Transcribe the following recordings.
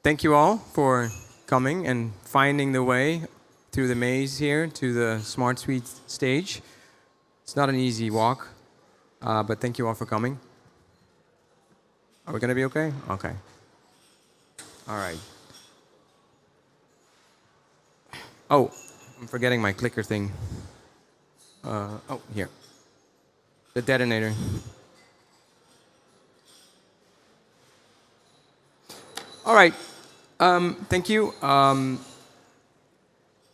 Thank you all for coming and finding the way through the maze here to the SmartSuite stage. It's not an easy walk, but thank you all for coming. Are we going to be okay? Okay. All right. Oh, I'm forgetting my clicker thing. Oh, here. The detonator. All right. Thank you.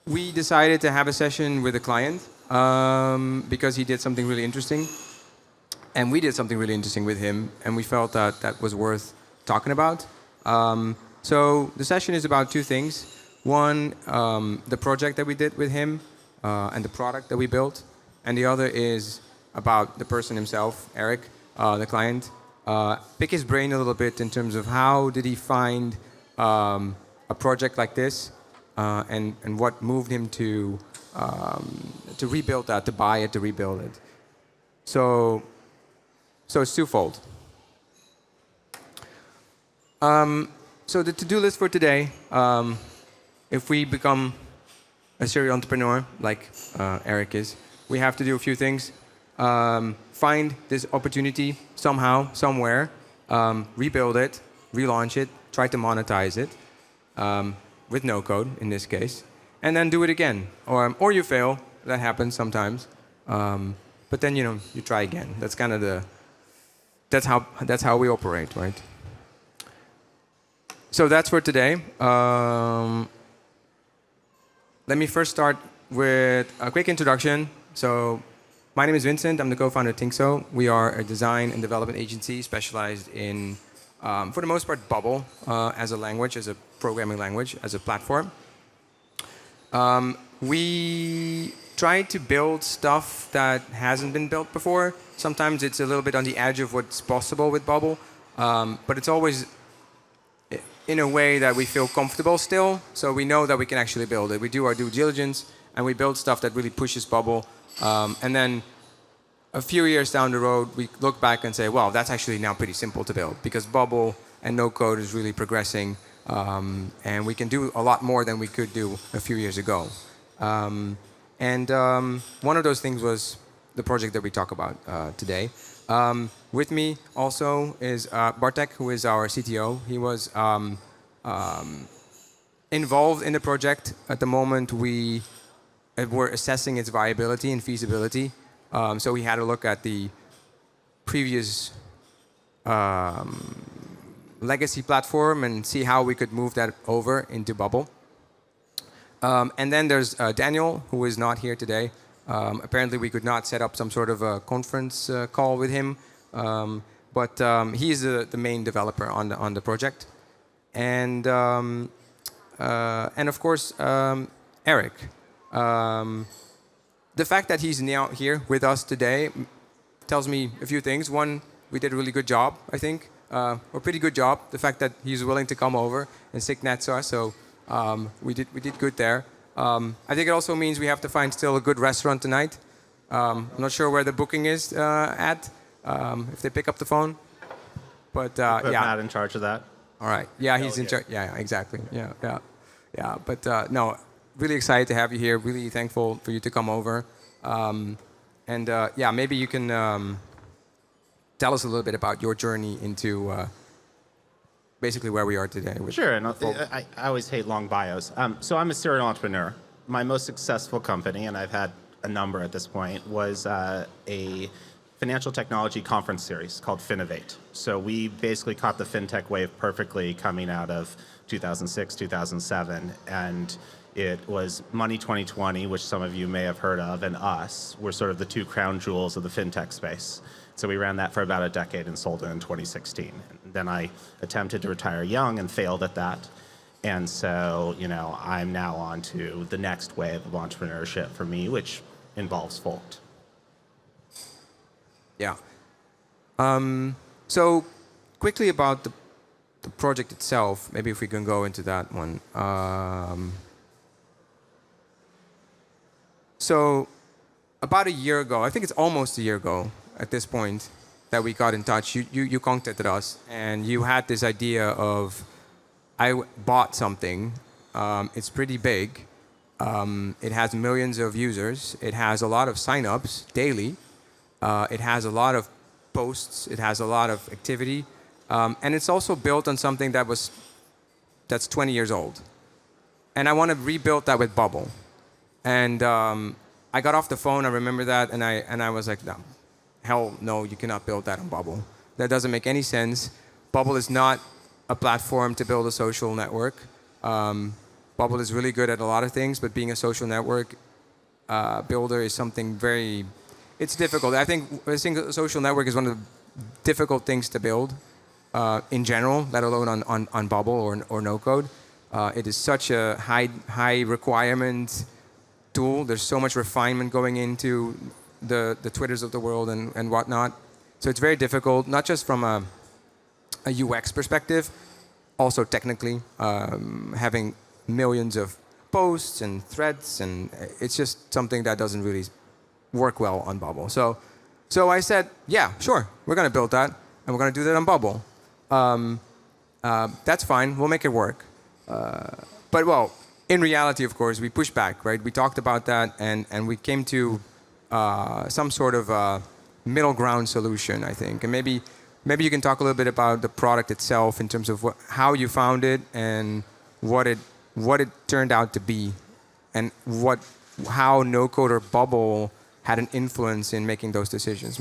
We decided to have a session with a client because he did something really interesting. And we did something really interesting with him, and we felt that that was worth talking about. So the session is about two things. One, the project that we did with him and the product that we built. And the other is about the person himself, Eric, the client. Pick his brain a little bit in terms of how did he find a project like this and what moved him to rebuild that, to buy it, to rebuild it. So it's twofold. So the to-do list for today, if we become a serial entrepreneur like Eric is, we have to do a few things. Find this opportunity somehow, somewhere, rebuild it, relaunch it, try to monetize it with NoCode in this case, and then do it again. Or you fail. That happens sometimes. But then you try again. That's kind of that's how we operate, right? So that's for today. Let me first start with a quick introduction. So my name is Vincent. I'm the co-founder of Tinkso. We are a design and development agency specialized in, for the most part, Bubble as a language, as a programming language, as a platform. We try to build stuff that hasn't been built before. Sometimes it's a little bit on the edge of what's possible with Bubble, but it's always in a way that we feel comfortable still, so we know that we can actually build it. We do our due diligence, and we build stuff that really pushes Bubble. And then a few years down the road, we look back and say, well, that's actually now pretty simple to build, because Bubble and NoCode is really progressing, and we can do a lot more than we could do a few years ago. And one of those things was the project that we talk about today. With me also is Bartek, who is our CTO. He was involved in the project at the moment we were assessing its viability and feasibility. So we had a look at the previous legacy platform and see how we could move that over into Bubble. And then there's Daniel, who is not here today. Apparently, we could not set up some sort of a conference call with him, but he's the main developer on the project, and of course Eric. The fact that he's now here with us today tells me a few things. One, we did a really good job, I think, a pretty good job. The fact that he's willing to come over and sit next to us, so we did good there. I think it also means we have to find still a good restaurant tonight. I'm not sure where the booking is at, if they pick up the phone. But Put yeah. Matt in charge of that. All right. Yeah, he's in charge. Yeah, exactly. Yeah. But no, really excited to have you here. Really thankful for you to come over. And yeah, maybe you can tell us a little bit about your journey into basically where we are today. Sure, and I always hate long bios. So I'm a serial entrepreneur. My most successful company, and I've had a number at this point, was a financial technology conference series called Finovate. So we basically caught the fintech wave perfectly coming out of 2006, 2007, and it was Money 2020, which some of you may have heard of, and us were sort of the two crown jewels of the fintech space. So we ran that for about a decade and sold it in 2016. And then I attempted to retire young and failed at that. And so, I'm now on to the next wave of entrepreneurship for me, which involves Volt. Yeah. So quickly about the project itself, maybe if we can go into that one. So about a year ago, I think it's almost a year ago at this point, that we got in touch. You contacted us, and you had this idea of bought something. It's pretty big. It has millions of users. It has a lot of signups daily. It has a lot of posts. It has a lot of activity. And it's also built on something that's 20 years old. And I want to rebuild that with Bubble. And I got off the phone, I remember that, and I was like, no, hell no, you cannot build that on Bubble. That doesn't make any sense. Bubble is not a platform to build a social network. Bubble is really good at a lot of things, but being a social network builder is something it's difficult. I think a social network is one of the difficult things to build in general, let alone on Bubble or NoCode. It is such a high requirement tool. There's so much refinement going into the Twitters of the world and whatnot. So it's very difficult, not just from a UX perspective, also technically, having millions of posts and threads, and it's just something that doesn't really work well on Bubble. So I said, yeah, sure, we're going to build that, and we're going to do that on Bubble. That's fine, we'll make it work. But well, in reality, of course, we pushed back, right? We talked about that, and we came to some sort of middle ground solution, I think. And maybe you can talk a little bit about the product itself in terms of how you found it and what it turned out to be, and how NoCode or Bubble had an influence in making those decisions.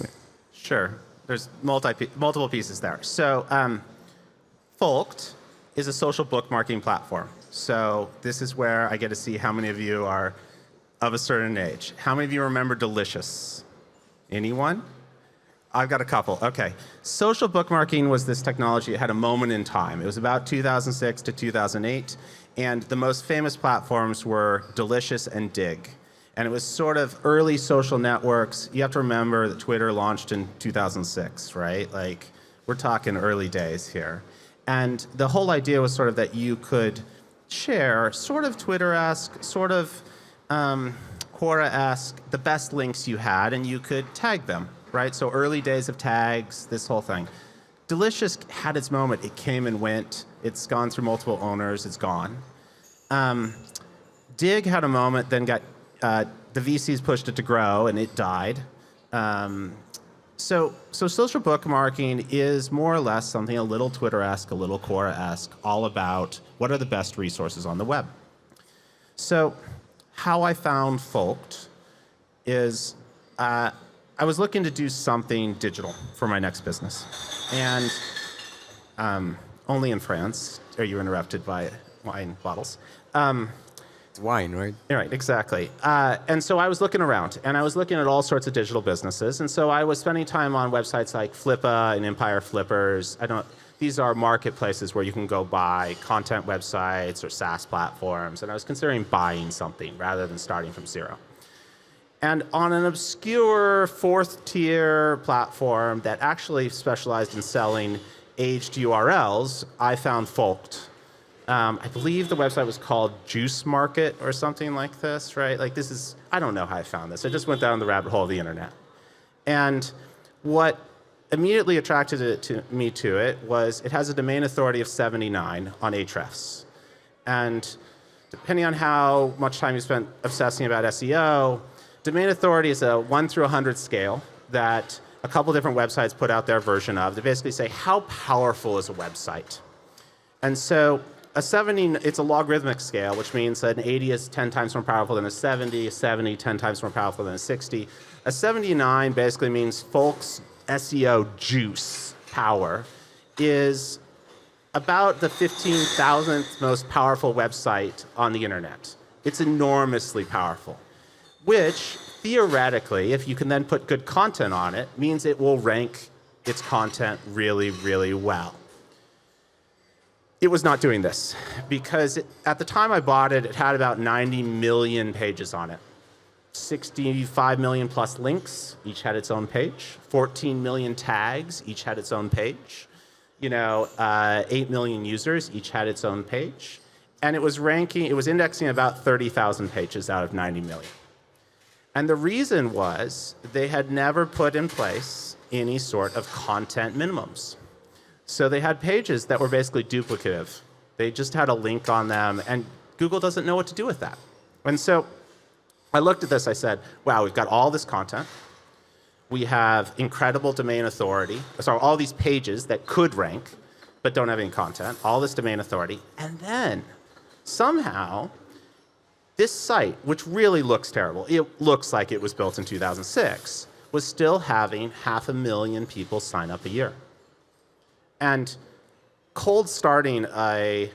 Sure. There's multiple pieces there. So Folkt is a social bookmarking platform. So this is where I get to see how many of you are of a certain age. How many of you remember Delicious? Anyone? I've got a couple. Okay. Social bookmarking was this technology. It had a moment in time. It was about 2006 to 2008. And the most famous platforms were Delicious and Dig. And it was sort of early social networks. You have to remember that Twitter launched in 2006, right? Like, we're talking early days here. And the whole idea was sort of that you could share sort of Twitter-esque, sort of Quora-esque, the best links you had, and you could tag them, right? So early days of tags, this whole thing. Delicious had its moment. It came and went. It's gone through multiple owners. It's gone. Dig had a moment, then got the VCs pushed it to grow, and it died. So social bookmarking is more or less something a little Twitter-esque, a little Quora-esque, all about what are the best resources on the web. So how I found Folkt is I was looking to do something digital for my next business. And only in France are you interrupted by wine bottles. It's wine, right? Right, exactly. And so I was looking around, and I was looking at all sorts of digital businesses. And so I was spending time on websites like Flippa and Empire Flippers. These are marketplaces where you can go buy content websites or SaaS platforms. And I was considering buying something rather than starting from zero. And on an obscure fourth-tier platform that actually specialized in selling aged URLs, I found Folkt. I believe the website was called Juice Market or something like this, right? Like I don't know how I found this. I just went down the rabbit hole of the internet. And what immediately attracted me to it was it has a domain authority of 79 on Ahrefs. And depending on how much time you spent obsessing about SEO, domain authority is a 1 through 100 scale that a couple different websites put out their version of. They basically say, how powerful is a website? And so it's a logarithmic scale, which means that an 80 is 10 times more powerful than a 70 10 times more powerful than a 60. A 79 basically means Folkt's SEO juice power is about the 15,000th most powerful website on the internet. It's enormously powerful, which theoretically, if you can then put good content on it, means it will rank its content really, really well. It was not doing this because at the time I bought it, it had about 90 million pages on it. 65 million plus links, each had its own page. 14 million tags, each had its own page. 8 million users, each had its own page. And it was indexing about 30,000 pages out of 90 million. And the reason was they had never put in place any sort of content minimums. So they had pages that were basically duplicative They just had a link on them, and Google doesn't know what to do with that. And so I looked at this, I said, wow, we've got all this content. We have incredible domain authority. So all these pages that could rank, but don't have any content, all this domain authority. And then somehow, this site, which really looks terrible, it looks like it was built in 2006, was still having 500,000 people sign up a year. And cold starting a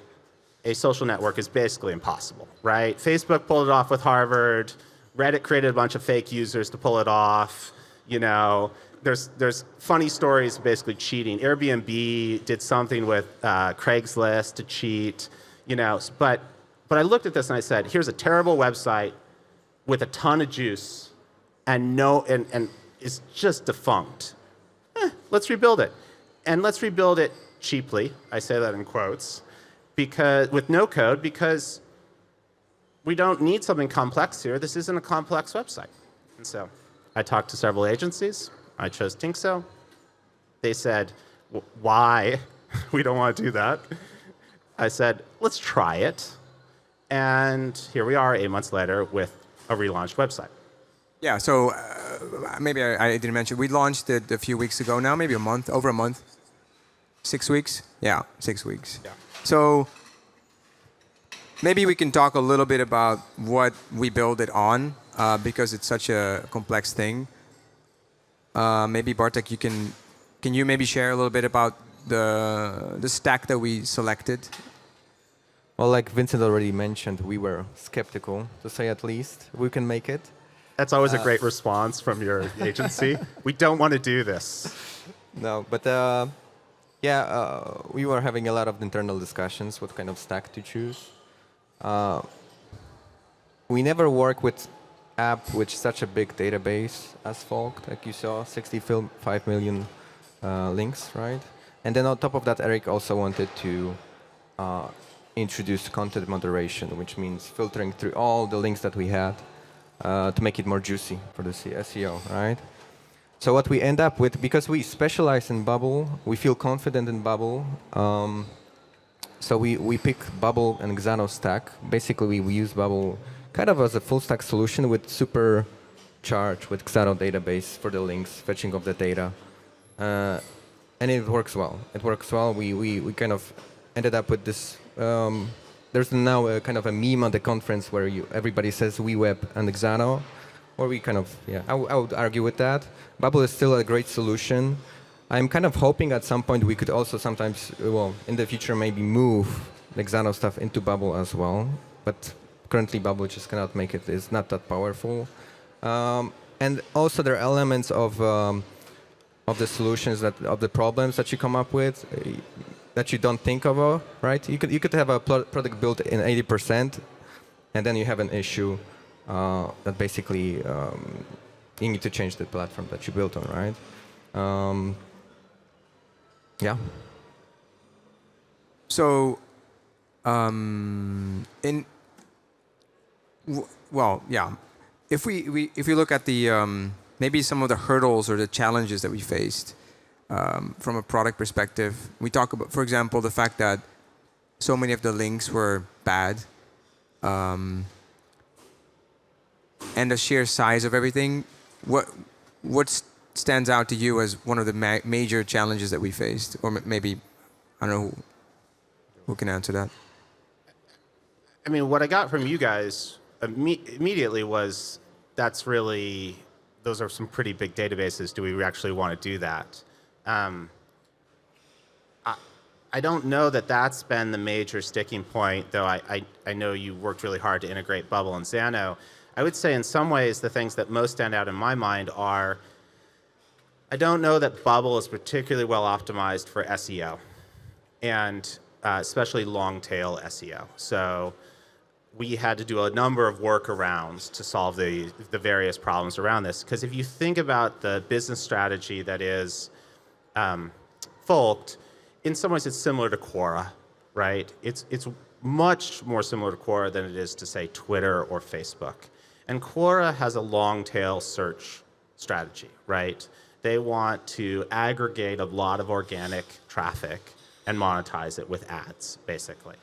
social network is basically impossible, right? Facebook pulled it off with Harvard. Reddit created a bunch of fake users to pull it off. You know, there's funny stories basically cheating. Airbnb did something with Craigslist to cheat. You know, but I looked at this and I said, here's a terrible website with a ton of juice and it's just defunct. Let's rebuild it. And let's rebuild it cheaply. I say that in quotes. With NoCode, because we don't need something complex here. This isn't a complex website. And so I talked to several agencies. I chose Tinkso. They said, why? We don't want to do that. I said, let's try it. And here we are 8 months later with a relaunched website. Yeah, so maybe I didn't mention, we launched it a few weeks ago now, maybe over a month. 6 weeks? Yeah, 6 weeks. Yeah. So maybe we can talk a little bit about what we build it on, because it's such a complex thing. Maybe Bartek, can you maybe share a little bit about the stack that we selected? Well, like Vincent already mentioned, we were skeptical, to say at least. We can make it. That's always a great response from your agency. We don't want to do this. No, but we were having a lot of internal discussions what kind of stack to choose. We never work with app with such a big database as Folk, like you saw, 65 million links, right? And then on top of that, Eric also wanted to introduce content moderation, which means filtering through all the links that we had to make it more juicy for the SEO, right? So what we end up with, because we specialize in Bubble, we feel confident in Bubble. So we pick Bubble and Xano stack. Basically, we use Bubble kind of as a full stack solution with supercharge with Xano database for the links, fetching of the data. And it works well. It works well. We kind of ended up with this. There's now a kind of a meme on the conference where everybody says WeWeb and Xano, or we kind of, I would argue with that. Bubble is still a great solution. I'm kind of hoping at some point we could also sometimes, in the future, maybe move the Xano stuff into Bubble as well. But currently, Bubble just cannot make it. It's not that powerful. And also, there are elements of the solutions of the problems that you come up with that you don't think of, right? You could have a product built in 80%, and then you have an issue that basically you need to change the platform that you built on, right? Yeah. So, if we look at the maybe some of the hurdles or the challenges that we faced from a product perspective, we talk about, for example, the fact that so many of the links were bad, and the sheer size of everything. What stands out to you as one of the major challenges that we faced, or maybe I don't know who can answer that. I mean, what I got from you guys immediately was those are some pretty big databases. Do we actually want to do that? I don't know that that's been the major sticking point, though I know you worked really hard to integrate Bubble and Xano. I would say in some ways the things that most stand out in my mind are, I don't know that Bubble is particularly well optimized for SEO, and especially long-tail SEO. So we had to do a number of workarounds to solve the various problems around this. Because if you think about the business strategy that is Folked, in some ways it's similar to Quora, right? It's much more similar to Quora than it is to, say, Twitter or Facebook. And Quora has a long-tail search strategy, right? They want to aggregate a lot of organic traffic and monetize it with ads, basically.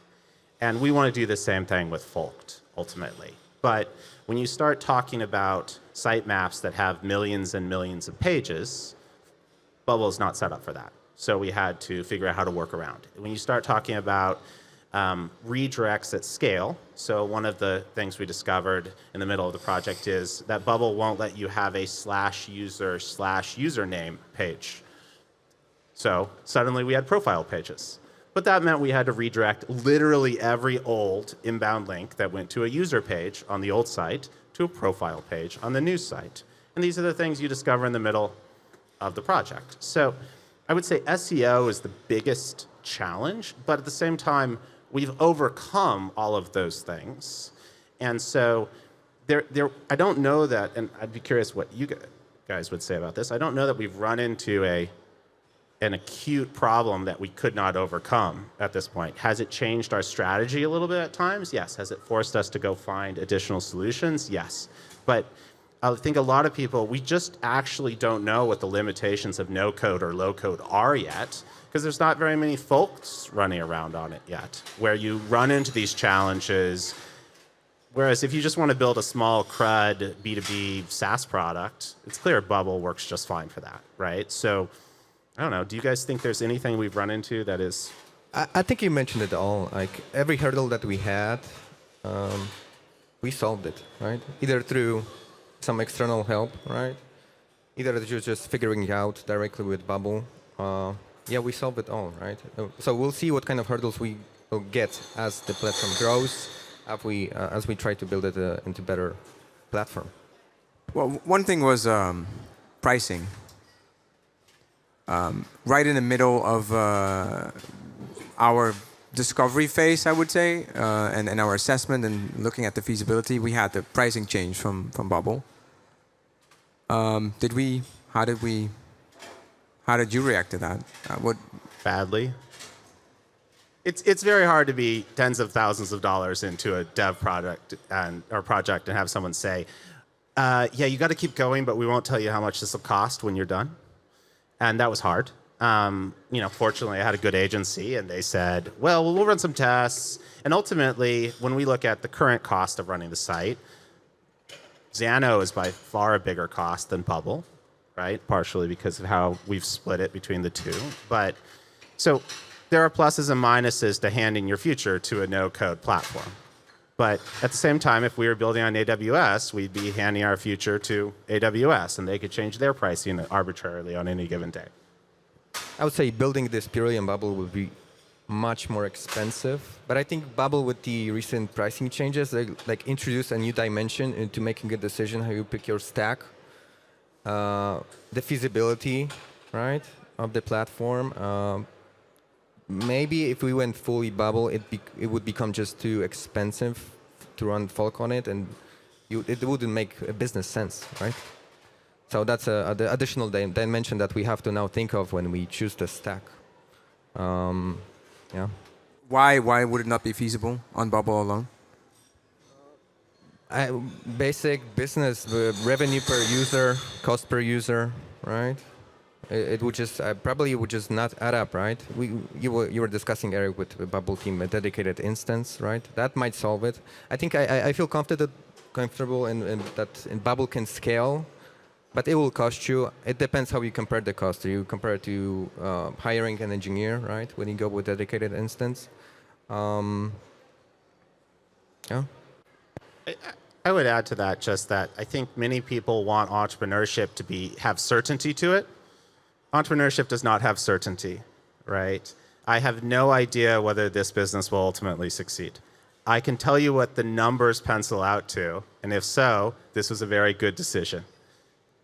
And we want to do the same thing with Folked, ultimately. But when you start talking about sitemaps that have millions and millions of pages, Bubble is not set up for that. So we had to figure out how to work around it. When you start talking about redirects at scale, so one of the things we discovered in the middle of the project is that Bubble won't let you have a /user/username page. So suddenly we had profile pages. But that meant we had to redirect literally every old inbound link that went to a user page on the old site to a profile page on the new site. And these are the things you discover in the middle of the project. So I would say SEO is the biggest challenge, but at the same time, we've overcome all of those things. And so I don't know that, and I'd be curious what you guys would say about this, I don't know that we've run into an acute problem that we could not overcome at this point. Has it changed our strategy a little bit at times? Yes. Has it forced us to go find additional solutions? Yes. But I think a lot of people, we just actually don't know what the limitations of no-code or low-code are yet, because there's not very many folks running around on it yet, where you run into these challenges. Whereas if you just want to build a small CRUD B2B SaaS product, it's clear Bubble works just fine for that, right? So I don't know. Do you guys think there's anything we've run into that is? I think you mentioned it all. Like every hurdle that we had, we solved it, right? Either through some external help, right? Either you're just figuring it out directly with Bubble. Yeah, we solved it all, right? So we'll see what kind of hurdles we will get as the platform grows, as we try to build it into better platform. Well, one thing was pricing. Right in the middle of our discovery phase, I would say, and our assessment and looking at the feasibility, we had the pricing change from Bubble. How did you react to that? Badly. It's very hard to be tens of thousands of dollars into a dev project and have someone say, yeah, you got to keep going, but we won't tell you how much this will cost when you're done. And that was hard. Fortunately, I had a good agency, and they said, well, we'll run some tests. And ultimately, when we look at the current cost of running the site, Xano is by far a bigger cost than Bubble, right? Partially because of how we've split it between the two. But so there are pluses and minuses to handing your future to a no-code platform. But at the same time, if we were building on AWS, we'd be handing our future to AWS, and they could change their pricing arbitrarily on any given day. I would say building this purely on Bubble would be much more expensive. But I think Bubble, with the recent pricing changes, they introduce a new dimension into making a decision how you pick your stack, the feasibility, right, of the platform. Maybe if we went fully Bubble, it would become just too expensive to run Folk on it, and it wouldn't make a business sense, right? So that's the additional dimension that we have to now think of when we choose the stack. Yeah. Why would it not be feasible on Bubble alone? Basic business, revenue per user, cost per user, right? It would just probably would just not add up, right? You were discussing, Eric, with the Bubble team, a dedicated instance, right? That might solve it. I think I feel comfortable in that Bubble can scale, but it will cost you. It depends how you compare the cost. You compare it to hiring an engineer, right? When you go with dedicated instance. Yeah. I would add to that just that I think many people want entrepreneurship to have certainty to it. Entrepreneurship does not have certainty, right? I have no idea whether this business will ultimately succeed. I can tell you what the numbers pencil out to, and if so, this was a very good decision.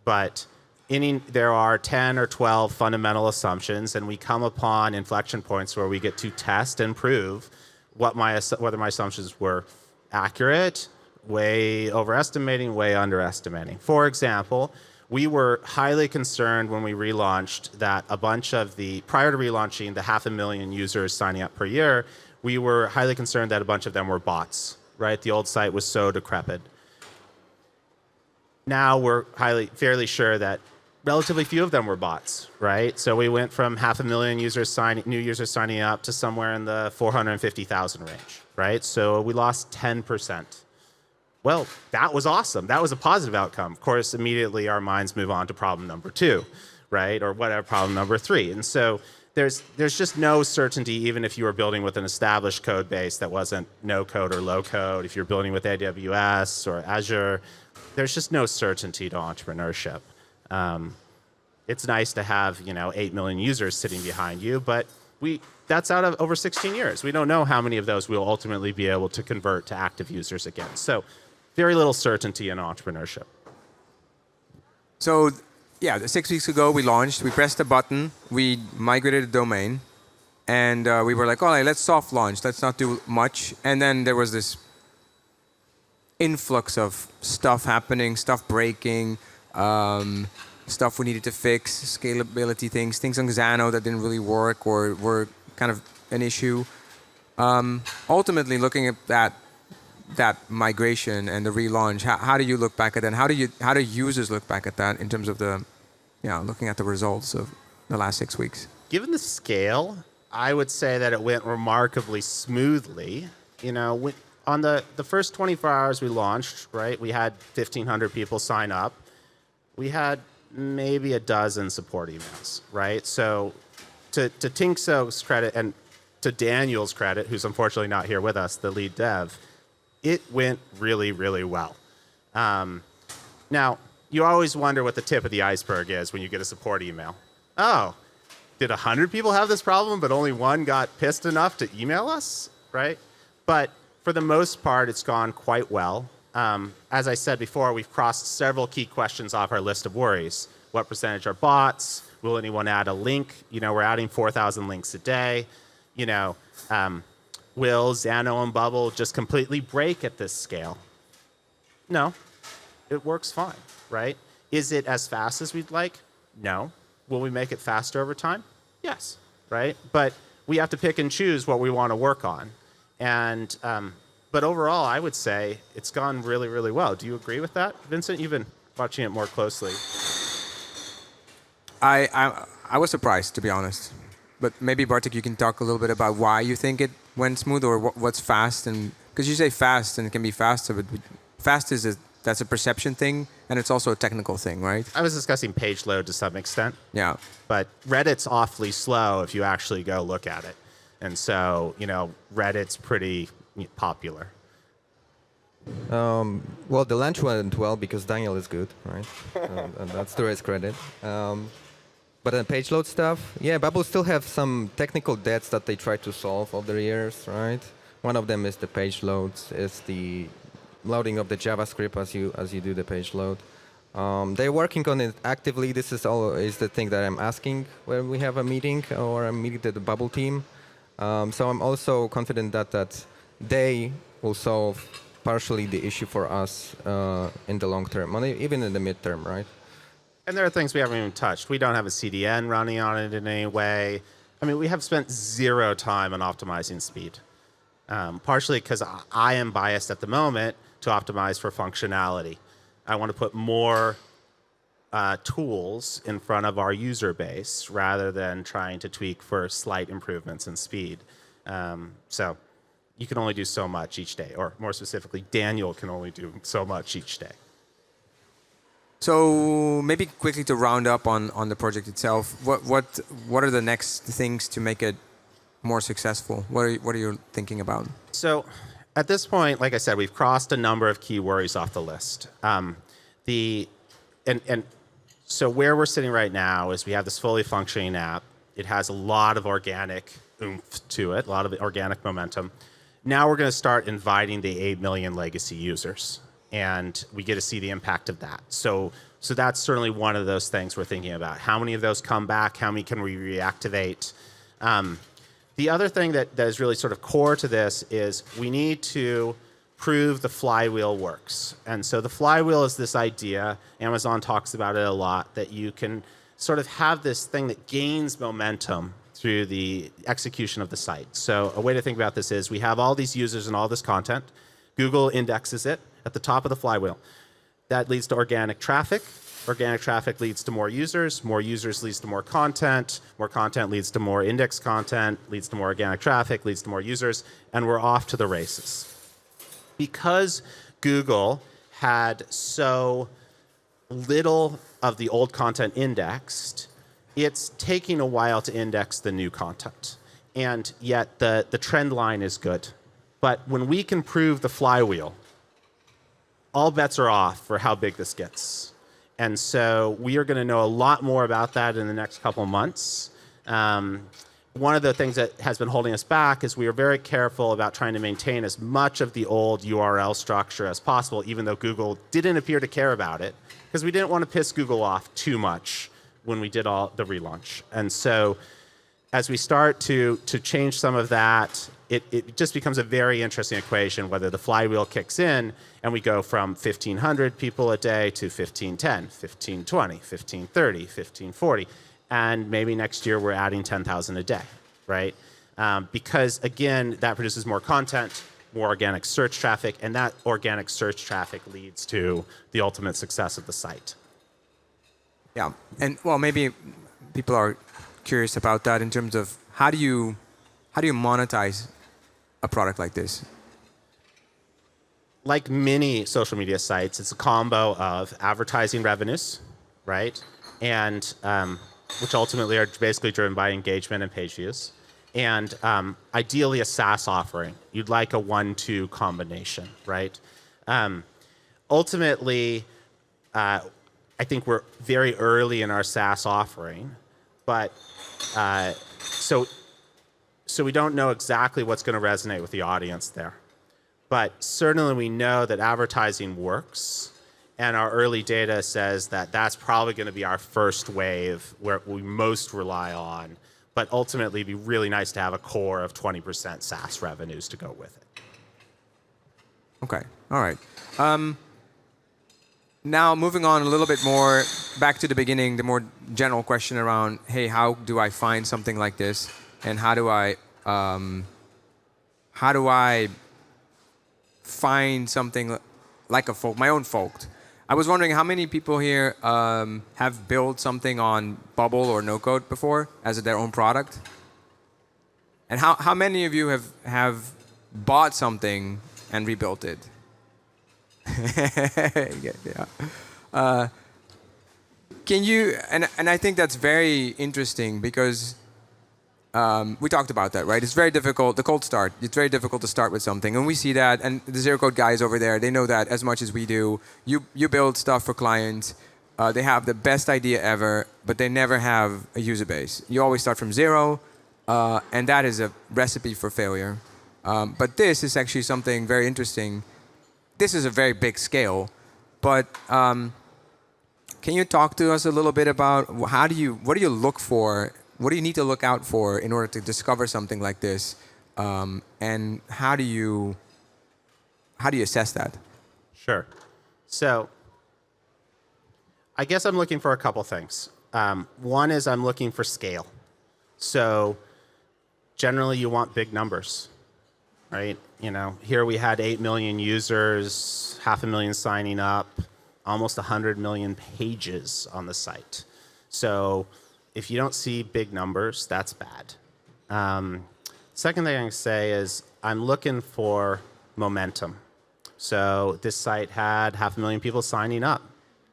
But there are 10 or 12 fundamental assumptions, and we come upon inflection points where we get to test and prove whether my assumptions were accurate, way overestimating, way underestimating. For example, we were highly concerned when we relaunched that prior to relaunching the 500,000 users signing up per year, we were highly concerned that a bunch of them were bots, right? The old site was so decrepit. Now we're fairly sure that relatively few of them were bots, right? So we went from 500,000 new users signing up to somewhere in the 450,000 range, right? So we lost 10%. Well, that was awesome. That was a positive outcome. Of course, immediately our minds move on to problem number 2, right? Or whatever, problem number 3. And so there's just no certainty, even if you were building with an established code base that wasn't no-code or low-code, if you're building with AWS or Azure, there's just no certainty to entrepreneurship. It's nice to have 8 million users sitting behind you, but that's out of over 16 years. We don't know how many of those we'll ultimately be able to convert to active users again. So very little certainty in entrepreneurship. So, yeah, 6 weeks ago we launched. We pressed a button. We migrated a domain, and we were like, "All right, let's soft launch. Let's not do much." And then there was this influx of stuff happening, stuff breaking, stuff we needed to fix, scalability things on Xano that didn't really work or were kind of an issue. Ultimately, looking at that migration and the relaunch, how do you look back at that? How do users look back at that in terms of looking at the results of the last 6 weeks? Given the scale, I would say that it went remarkably smoothly. On the first 24 hours we launched, right, we had 1,500 people sign up. We had maybe a dozen support emails, right? So to Tinkso's credit and to Daniel's credit, who's unfortunately not here with us, the lead dev, it went really, really well. Now, you always wonder what the tip of the iceberg is when you get a support email. Oh, did 100 people have this problem, but only one got pissed enough to email us, right? But for the most part, it's gone quite well. As I said before, we've crossed several key questions off our list of worries. What percentage are bots? Will anyone add a link? We're adding 4,000 links a day. Will Xano and Bubble just completely break at this scale? No, it works fine, right? Is it as fast as we'd like? No. Will we make it faster over time? Yes, right? But we have to pick and choose what we want to work on. And but overall, I would say it's gone really, really well. Do you agree with that, Vincent? You've been watching it more closely. I was surprised, to be honest. But maybe, Bartek, you can talk a little bit about why you think it went smooth, or what's fast. And because you say fast and it can be faster, but fast that's a perception thing, and it's also a technical thing, right? I was discussing page load to some extent. Yeah. But Reddit's awfully slow if you actually go look at it. And so, Reddit's pretty popular. Well, the launch went well because Daniel is good, right? And that's to his credit. But the page load stuff, yeah, Bubble still have some technical debts that they try to solve over the years, right? One of them is the page loads, is the loading of the JavaScript as you do the page load. They're working on it actively. This is the thing that I'm asking when we have a meeting or a meeting with the Bubble team. So I'm also confident that they will solve partially the issue for us in the long term, even in the midterm, right? And there are things we haven't even touched. We don't have a CDN running on it in any way. I mean, we have spent 0 time on optimizing speed. Partially because I am biased at the moment to optimize for functionality. I want to put more tools in front of our user base rather than trying to tweak for slight improvements in speed. So you can only do so much each day, or more specifically, Daniel can only do so much each day. So maybe quickly to round up on the project itself, what are the next things to make it more successful? What are you thinking about? So at this point, like I said, we've crossed a number of key worries off the list. So where we're sitting right now is we have this fully functioning app. It has a lot of organic oomph to it, a lot of organic momentum. Now we're going to start inviting the 8 million legacy users, and we get to see the impact of that. So that's certainly one of those things we're thinking about. How many of those come back? How many can we reactivate? The other thing that is really sort of core to this is we need to prove the flywheel works. And so the flywheel is this idea, Amazon talks about it a lot, that you can sort of have this thing that gains momentum through the execution of the site. So a way to think about this is we have all these users and all this content. Google indexes it at the top of the flywheel. That leads to organic traffic. Organic traffic leads to more users leads to more content leads to more index content, leads to more organic traffic, leads to more users, and we're off to the races. Because Google had so little of the old content indexed, it's taking a while to index the new content. And yet the trend line is good. But when we can prove the flywheel, all bets are off for how big this gets. And so we are going to know a lot more about that in the next couple of months. One of the things that has been holding us back is we are very careful about trying to maintain as much of the old URL structure as possible, even though Google didn't appear to care about it, because we didn't want to piss Google off too much when we did all the relaunch. And so as we start to change some of that, it just becomes a very interesting equation whether the flywheel kicks in and we go from 1,500 people a day to 1,510, 1,520, 1,530, 1,540. And maybe next year we're adding 10,000 a day, right? Because again, that produces more content, more organic search traffic, and that organic search traffic leads to the ultimate success of the site. Yeah, and well, maybe people are curious about that in terms of how do you monetize a product like this? Like many social media sites, it's a combo of advertising revenues, right? And which ultimately are basically driven by engagement and page views. And ideally a SaaS offering. You'd like a 1-2 combination, right? Ultimately, I think we're very early in our SaaS offering, but so we don't know exactly what's going to resonate with the audience there. But certainly we know that advertising works, and our early data says that that's probably going to be our first wave where we most rely on. But ultimately, it'd be really nice to have a core of 20% SaaS revenues to go with it. Okay, all right. Now, moving on a little bit more, back to the beginning, the more general question around, hey, how do I find something like this? And how do I find something like a folk, my own folk? I was wondering how many people here have built something on Bubble or NoCode before as their own product? And how many of you have bought something and rebuilt it? Yeah. Can you, and I think that's very interesting because we talked about that, right? It's very difficult, the cold start. It's very difficult to start with something. And we see that, and the zero code guys over there, they know that as much as we do. You build stuff for clients. They have the best idea ever, but they never have a user base. You always start from zero, and that is a recipe for failure. But this is actually something very interesting. This is a very big scale, but can you talk to us a little bit about what do you look for? What do you need to look out for in order to discover something like this? And how do you assess that? Sure. So I guess I'm looking for a couple things. One is I'm looking for scale. So generally you want big numbers, right? You know, here we had 8 million users, 500,000 signing up, almost 100 million pages on the site. So if you don't see big numbers, that's bad. Second thing I can say is I'm looking for momentum. So this site had 500,000 people signing up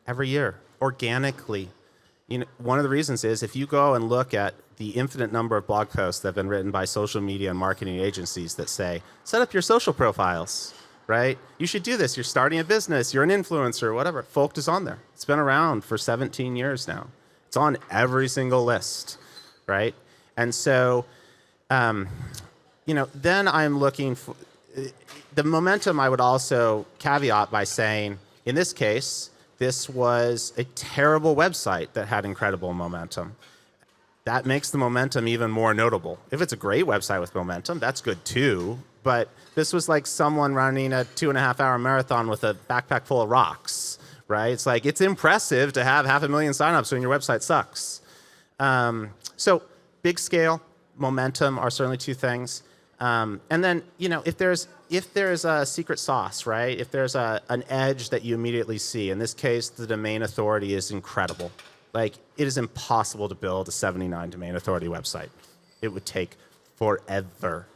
every year organically. You know, one of the reasons is if you go and look at the infinite number of blog posts that have been written by social media and marketing agencies that say, set up your social profiles, right? You should do this. You're starting a business. You're an influencer, whatever. Folked is on there. It's been around for 17 years now. It's on every single list, right? And so, you know, then I'm looking for the momentum. I would also caveat by saying, in this case, this was a terrible website that had incredible momentum. That makes the momentum even more notable. If it's a great website with momentum, that's good too. But this was like someone running a 2.5-hour marathon with a backpack full of rocks, right? It's like, it's impressive to have 500,000 signups when your website sucks. So big scale, momentum are certainly two things. And then, if there's a secret sauce, right? If there's an edge that you immediately see, in this case, the domain authority is incredible. Like, it is impossible to build a 79 domain authority website. It would take forever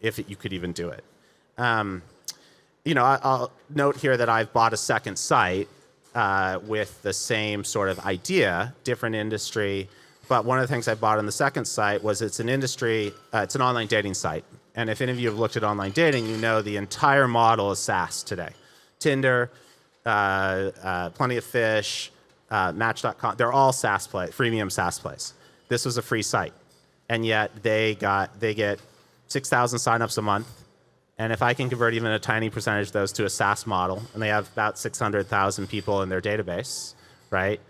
if you could even do it. I'll note here that I've bought a second site with the same sort of idea, different industry. But one of the things I bought on the second site was it's an online dating site. And if any of you have looked at online dating, you know the entire model is SaaS today. Tinder, Plenty of Fish, Match.com, they're all SaaS freemium SaaS plays. This was a free site. And yet they get 6,000 signups a month. And if I can convert even a tiny percentage of those to a SaaS model, and they have about 600,000 people in their database, right?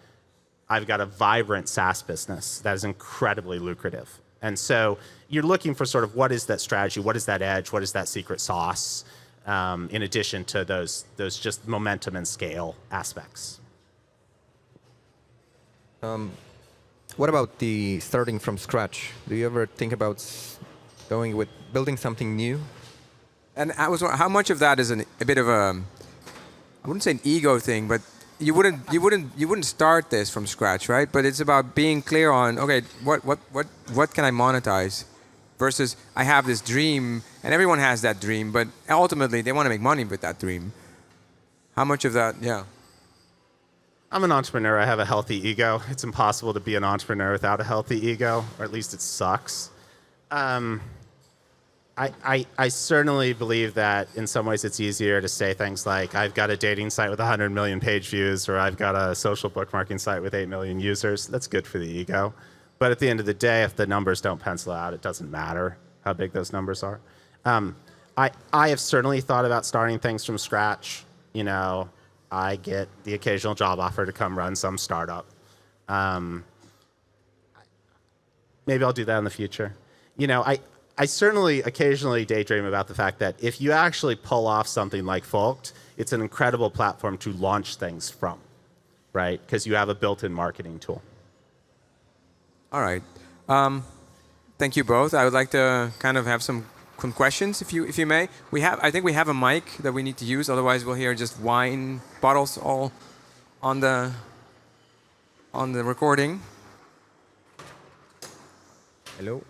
I've got a vibrant SaaS business that is incredibly lucrative. And so you're looking for sort of what is that strategy, what is that edge, what is that secret sauce, in addition to those just momentum and scale aspects. What about the starting from scratch? Do you ever think about going with building something new? And I was wondering, how much of that is a bit of a, I wouldn't say an ego thing, but you wouldn't start this from scratch, right? But it's about being clear on, okay, what can I monetize, versus I have this dream, and everyone has that dream, but ultimately they want to make money with that dream. How much of that? Yeah. I'm an entrepreneur. I have a healthy ego. It's impossible to be an entrepreneur without a healthy ego, or at least it sucks. I certainly believe that in some ways it's easier to say things like, I've got a dating site with 100 million page views, or I've got a social bookmarking site with 8 million users. That's good for the ego. But at the end of the day, if the numbers don't pencil out, it doesn't matter how big those numbers are. I have certainly thought about starting things from scratch. I get the occasional job offer to come run some startup. Maybe I'll do that in the future. I certainly occasionally daydream about the fact that if you actually pull off something like Folkt, it's an incredible platform to launch things from, right? Because you have a built-in marketing tool. All right. Thank you both. I would like to kind of have some questions, if you may. I think we have a mic that we need to use. Otherwise, we'll hear just wine bottles all on the recording. Hello.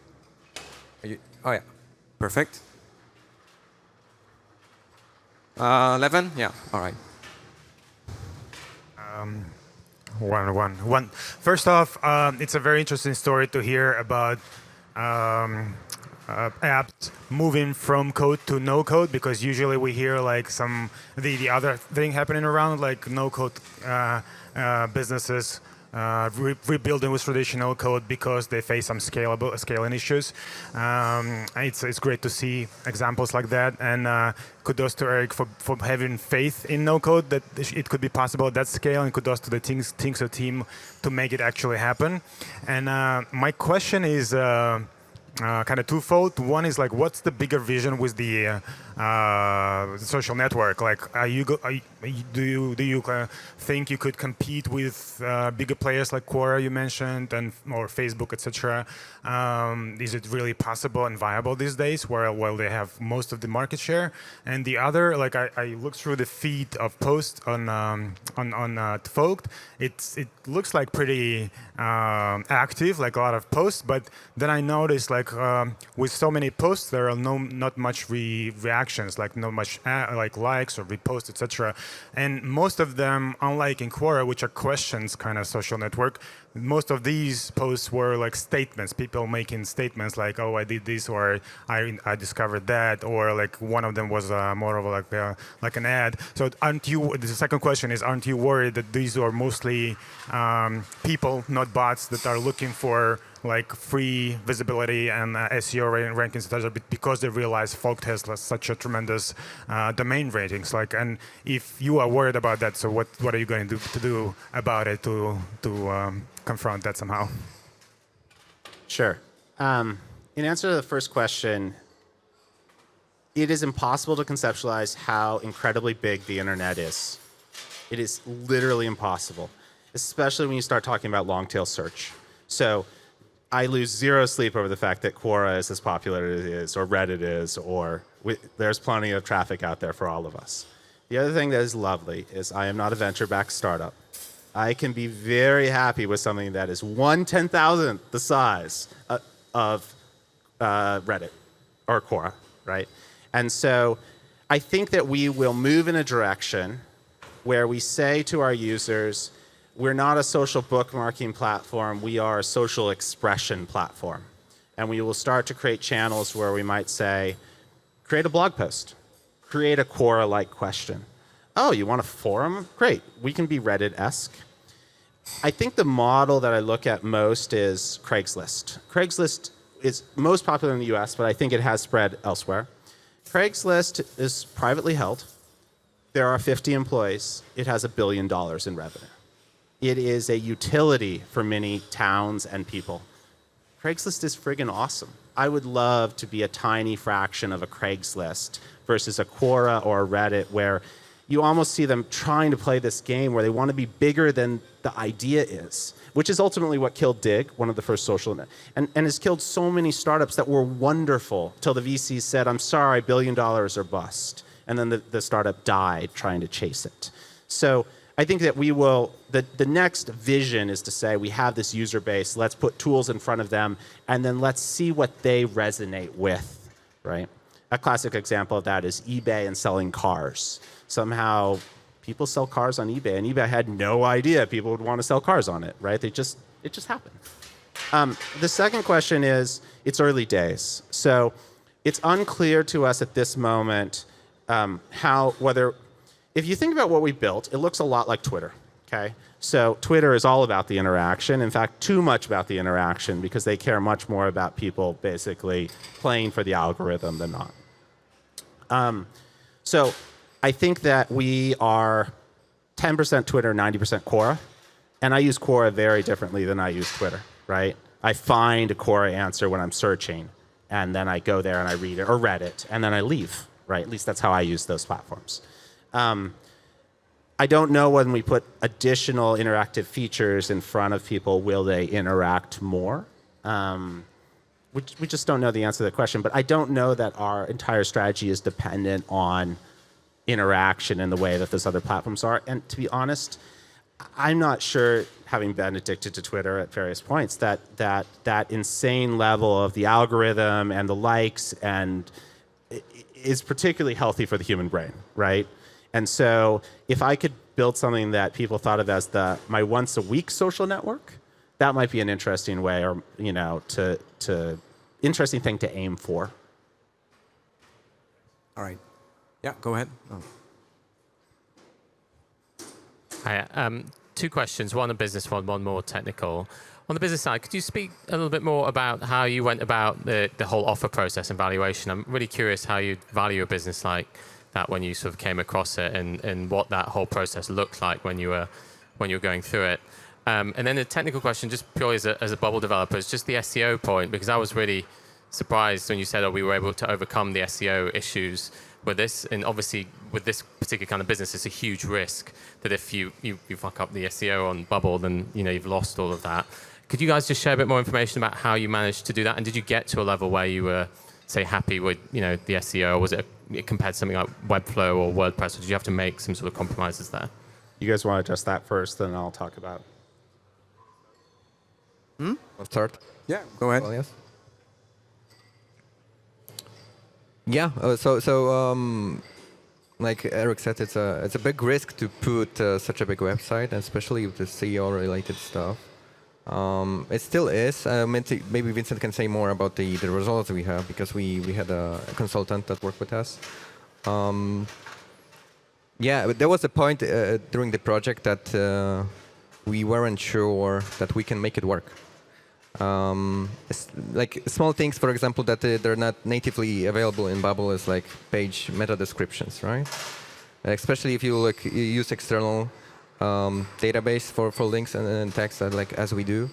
Oh yeah, perfect. 11, yeah, all right. One. First off, it's a very interesting story to hear about apps moving from code to no code, because usually we hear like the other thing happening around, like no code businesses rebuilding with traditional code because they face some scaling issues. It's great to see examples like that, and kudos to Eric for having faith in no code that it could be possible at that scale, and kudos to the Tinkso team to make it actually happen. And my question is kind of twofold. One is like, what's the bigger vision with the social network? Like, do you think you could compete with bigger players like Quora you mentioned, or Facebook, etc.? Is it really possible and viable these days, while they have most of the market share? And the other, like, I looked through the feed of posts on Folkt. It looks like pretty active, like a lot of posts. But then I noticed, like, with so many posts, there are not much reactions, like not much like likes or reposts, etc. And most of them, unlike in Quora, which are questions kind of social network, most of these posts were like statements, people making statements like, oh, I did this, or I discovered that, or like one of them was more of like an ad. So the second question is, aren't you worried that these are mostly people, not bots, that are looking for like free visibility and SEO rankings, etc., because they realize Folkt has such a tremendous domain ratings? Like, and if you are worried about that, so what are you going to do about it to confront that somehow? Sure. In answer to the first question, it is impossible to conceptualize how incredibly big the internet is. It is literally impossible, especially when you start talking about long tail search. So I lose zero sleep over the fact that Quora is as popular as it is, or Reddit is, or there's plenty of traffic out there for all of us. The other thing that is lovely is I am not a venture-backed startup. I can be very happy with something that is 1/10,000th the size of Reddit or Quora, right? And so I think that we will move in a direction where we say to our users, we're not a social bookmarking platform, we are a social expression platform. And we will start to create channels where we might say, create a blog post, create a Quora-like question. Oh, you want a forum? Great, we can be Reddit-esque. I think the model that I look at most is Craigslist. Craigslist is most popular in the US, but I think it has spread elsewhere. Craigslist is privately held. There are 50 employees. It has $1 billion in revenue. It is a utility for many towns and people. Craigslist is friggin' awesome. I would love to be a tiny fraction of a Craigslist versus a Quora or a Reddit where you almost see them trying to play this game where they want to be bigger than the idea is, which is ultimately what killed Dig, one of the first social, and has killed so many startups that were wonderful till the VCs said, I'm sorry, $1 billion or bust. And then the startup died trying to chase it. So I think that we will, the next vision is to say we have this user base, let's put tools in front of them, and then let's see what they resonate with, right? A classic example of that is eBay and selling cars. Somehow people sell cars on eBay, and eBay had no idea people would want to sell cars on it, right? It just happened. The second question is, it's early days. So it's unclear to us at this moment if you think about what we built, it looks a lot like Twitter, okay? So Twitter is all about the interaction. In fact, too much about the interaction because they care much more about people basically playing for the algorithm than not. So I think that we are 10% Twitter, 90% Quora. And I use Quora very differently than I use Twitter, right? I find a Quora answer when I'm searching, and then I go there and I read it, or Reddit, and then I leave, right? At least that's how I use those platforms. I don't know when we put additional interactive features in front of people, will they interact more? We just don't know the answer to that question. But I don't know that our entire strategy is dependent on interaction in the way that those other platforms are. And to be honest, I'm not sure, having been addicted to Twitter at various points, that insane level of the algorithm and the likes and is particularly healthy for the human brain, right? And so if I could build something that people thought of as my once a week social network, that might be an interesting way, or interesting thing to aim for. All right. Yeah, go ahead. Oh. Hi, two questions, one a business one more technical. On the business side, could you speak a little bit more about how you went about the whole offer process and valuation? I'm really curious how you value a business like that when you sort of came across it, and what that whole process looked like when you were going through it. And then the technical question, just purely as a Bubble developer, is just the SEO point, because I was really surprised when you said, we were able to overcome the SEO issues with this. And obviously, with this particular kind of business, it's a huge risk that if you fuck up the SEO on Bubble, then you've lost all of that. Could you guys just share a bit more information about how you managed to do that? And did you get to a level where you were, say, happy with the SEO, or was it compared to something like Webflow or WordPress, or did you have to make some sort of compromises there? You guys want to address that first, then I'll talk about. I'll start. Yeah, go ahead. Well, yes. Yeah. Like Eric said, it's a big risk to put such a big website, and especially with the SEO-related stuff. It still is. Maybe Vincent can say more about the results we have, because we had a consultant that worked with us. Yeah, but there was a point during the project that we weren't sure that we can make it work. Like small things, for example, that they're not natively available in Bubble is like page meta descriptions, right? Especially if you use external database for links and text, as we do.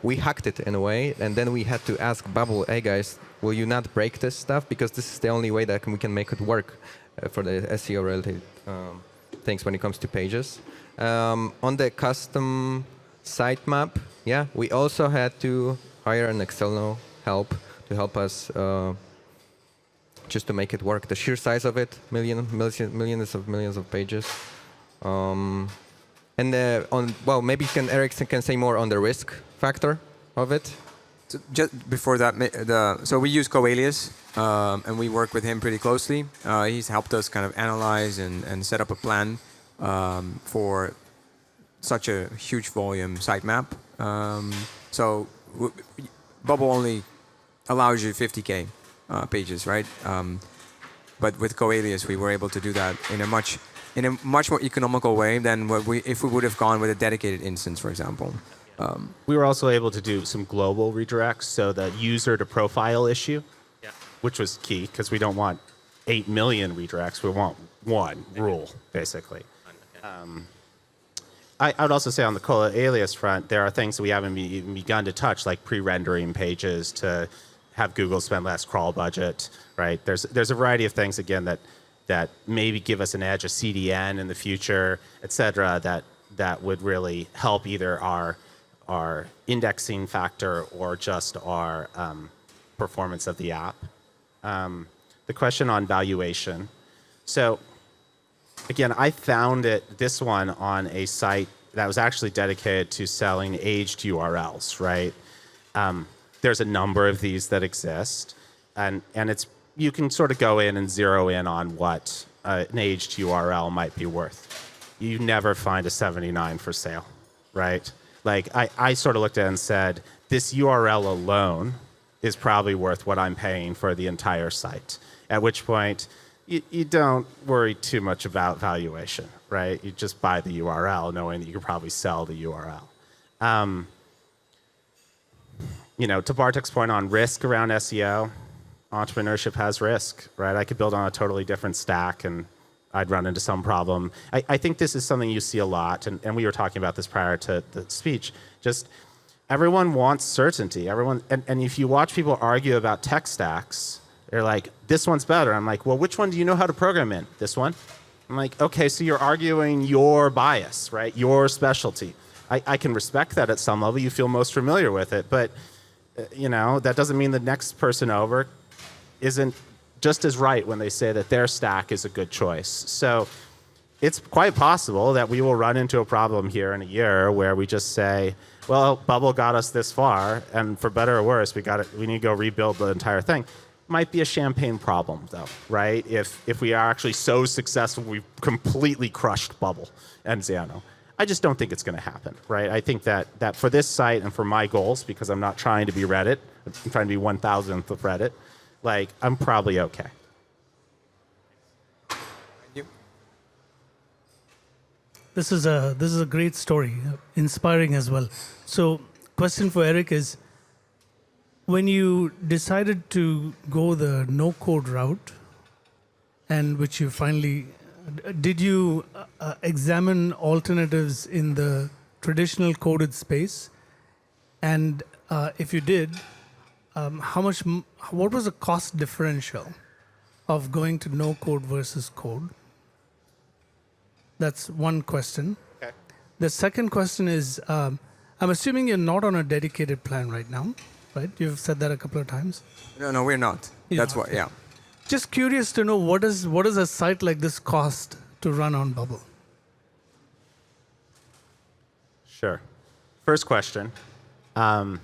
We hacked it in a way, and then we had to ask Bubble, hey guys, will you not break this stuff? Because this is the only way that we can make it work for the SEO related things when it comes to pages. On the custom sitemap, yeah, we also had to hire an external help to help us just to make it work. The sheer size of it, millions of pages. Well, maybe Eric can say more on the risk factor of it. So just before that, so we use Coalius, and we work with him pretty closely. He's helped us kind of analyze and set up a plan for such a huge volume sitemap. So Bubble only allows you 50K pages, right? But with Coalius, we were able to do that in a much more economical way than if we would have gone with a dedicated instance, for example. We were also able to do some global redirects, so the user to profile issue, which was key because we don't want 8 million redirects. We want one rule, basically. I would also say on the Coalius front, there are things that we haven't even begun to touch, like pre-rendering pages to have Google spend less crawl budget, right? There's a variety of things, again, that maybe give us an edge, a CDN in the future, et cetera, that would really help either our indexing factor or just our performance of the app. The question on valuation. So again, I found this one on a site that was actually dedicated to selling aged URLs, right? There's a number of these that exist, and you can sort of go in and zero in on what an aged URL might be worth. You never find a 79 for sale, right? Like I sort of looked at it and said, this URL alone is probably worth what I'm paying for the entire site. At which point, you don't worry too much about valuation, right? You just buy the URL knowing that you could probably sell the URL. To Bartek's point on risk around SEO, entrepreneurship has risk, right? I could build on a totally different stack and I'd run into some problem. I think this is something you see a lot, and we were talking about this prior to the speech. Just everyone wants certainty. And if you watch people argue about tech stacks, they're like, this one's better. I'm like, well, which one do you know how to program in? This one? I'm like, okay, so you're arguing your bias, right? Your specialty. I can respect that at some level. You feel most familiar with it, but that doesn't mean the next person over isn't just as right when they say that their stack is a good choice. So it's quite possible that we will run into a problem here in a year where we just say, well, Bubble got us this far, and for better or worse, we need to go rebuild the entire thing. Might be a champagne problem, though, right? If we are actually so successful, we've completely crushed Bubble and Xano. I just don't think it's going to happen, right? I think that for this site and for my goals, because I'm not trying to be Reddit, I'm trying to be 1,000th of Reddit, I'm probably okay. This is a great story, inspiring as well. So, question for Eric is, when you decided to go the no-code route, and which you finally, did you examine alternatives in the traditional coded space? And if you did, what was the cost differential of going to no-code versus code? That's one question. Okay. The second question is, I'm assuming you're not on a dedicated plan right now, right? You've said that a couple of times. No, we're not. That's why, yeah. Just curious to know, what does a site like this cost to run on Bubble? Sure. First question. I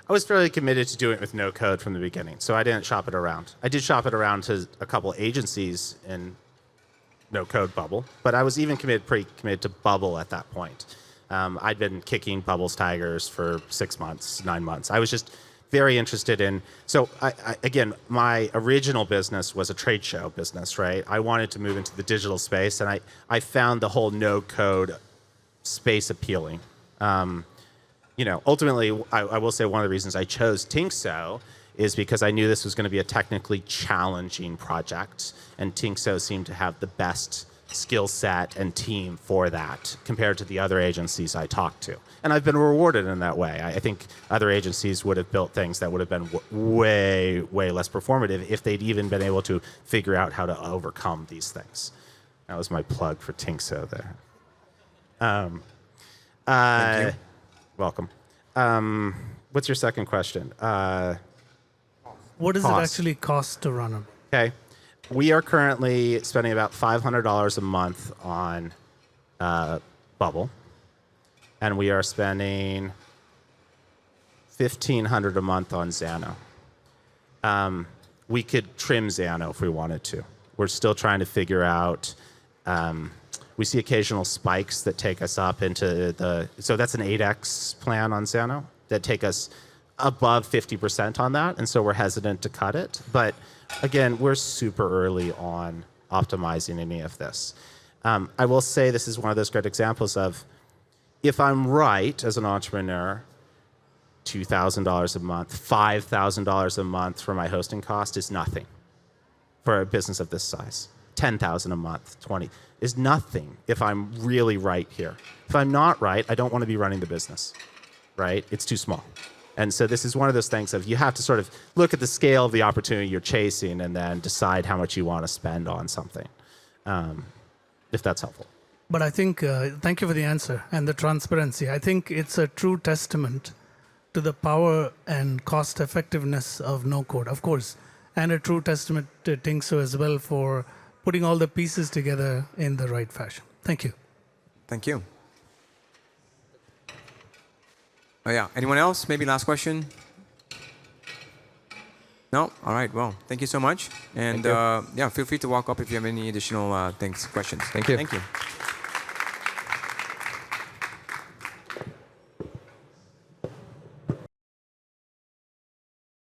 was fairly committed to doing it with no code from the beginning, so I didn't shop it around. I did shop it around to a couple agencies in no code Bubble, but I was even pretty committed to Bubble at that point. I'd been kicking Bubble's tigers for 6 months, 9 months. I was just very interested in. So again, my original business was a trade show business, right? I wanted to move into the digital space, and I found the whole no code space appealing. Ultimately, I will say one of the reasons I chose Tinkso is because I knew this was going to be a technically challenging project, and Tinkso seemed to have the best skill set and team for that compared to the other agencies I talked to. And I've been rewarded in that way. I think other agencies would have built things that would have been way, way less performative if they'd even been able to figure out how to overcome these things. That was my plug for Tinkso there. Thank you. Welcome. What's your second question? What does it Cost. actually cost to run them? Okay. We are currently spending about $500 a month on Bubble, and we are spending $1,500 a month on Xano. We could trim Xano if we wanted to. We're still trying to figure out. We see occasional spikes that take us up into the. So that's an 8x plan on Xano that take us above 50% on that, and so we're hesitant to cut it. But again, we're super early on optimizing any of this. I will say this is one of those great examples of, if I'm right as an entrepreneur, $2,000 a month, $5,000 a month for my hosting cost is nothing for a business of this size. $10,000 a month, 20 is nothing if I'm really right here. If I'm not right, I don't want to be running the business, right? It's too small. And so this is one of those things of you have to sort of look at the scale of the opportunity you're chasing and then decide how much you want to spend on something, if that's helpful. But I think, thank you for the answer and the transparency. I think it's a true testament to the power and cost effectiveness of NoCode, of course, and a true testament to Tinkso as well for putting all the pieces together in the right fashion. Thank you. Thank you. Oh yeah. Anyone else? Maybe last question? No? All right. Well, thank you so much. And yeah, feel free to walk up if you have any additional questions. Thank you. Thank you.